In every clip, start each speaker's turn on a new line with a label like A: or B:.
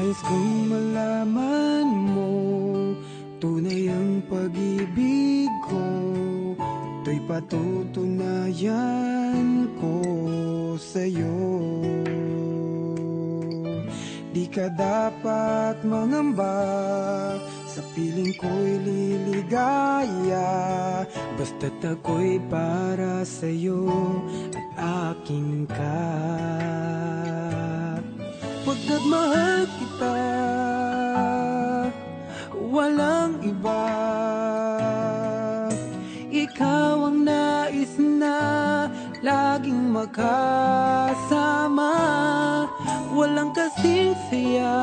A: Nais kong malaman mo, tunay ang pag-ibig ko, ito'y patutunayan ko sa'yo. Di ka dapat mangamba, sa piling ko'y liligaya, basta't ako'y para sa'yo at akin ka. Pagkat mahal kita, walang iba. Ikaw ang nais na laging makasama. Walang kasing saya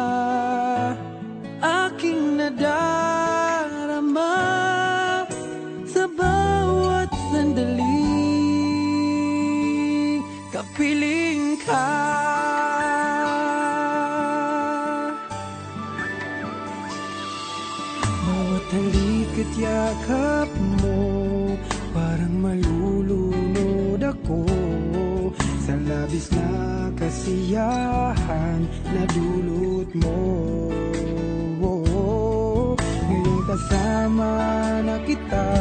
A: aking nadarama sa bawat sandaling kapiling ka. Bawat halik at yakap mo, parang malulunod ako sa labis na kasiyahan na dulot mo. Ngayong kasama na kita,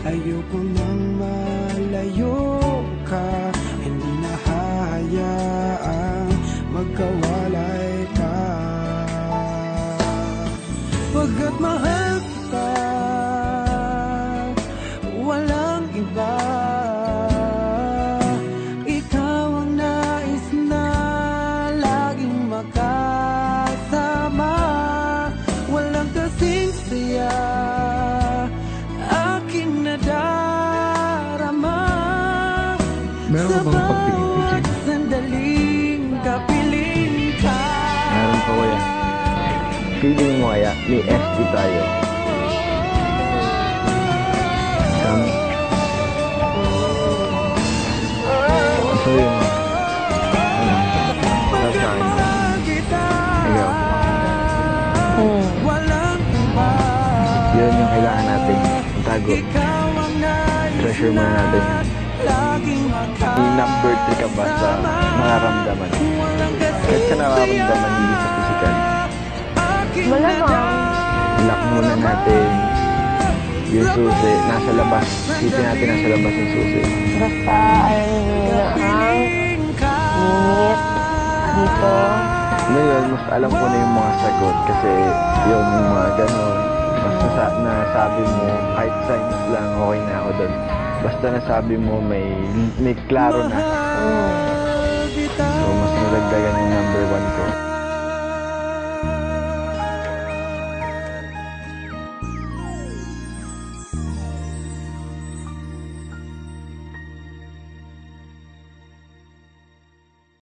A: ayoko nang malayo ka. Hindi na hayaang magkawalay ka. Pagkat mahal kita, walang iba. Ikaw ang nais na laging makasama. Walang kasing saya aking nadarama.
B: Meron ka bang pagpipigil?
A: Sandaling kapiling ka.
B: Meron pa kuya. Feeling mo kaya, may FT tayo. So yun. Tapos sa akin. Ikaw. Yun yung kailangan natin. Itago. Treasure muna natin. Yung number 3 ka ba sa nararamdaman? Kahit sa nararamdaman, hindi sa physical.
C: Malamang.
B: Lock muna natin yung susi. Nasa labas. Isipin natin nasa labas yung susi.
C: Basta ayaw nyo na ang minit dito.
B: Ngayon, mas alam ko na yung mga sagot kasi yung mga gano'n, basta nasabi mo, kahit signs lang, okay na ako doon. Basta nasabi mo, may klaro na. So, mas nalagdagan yung number 1 ko.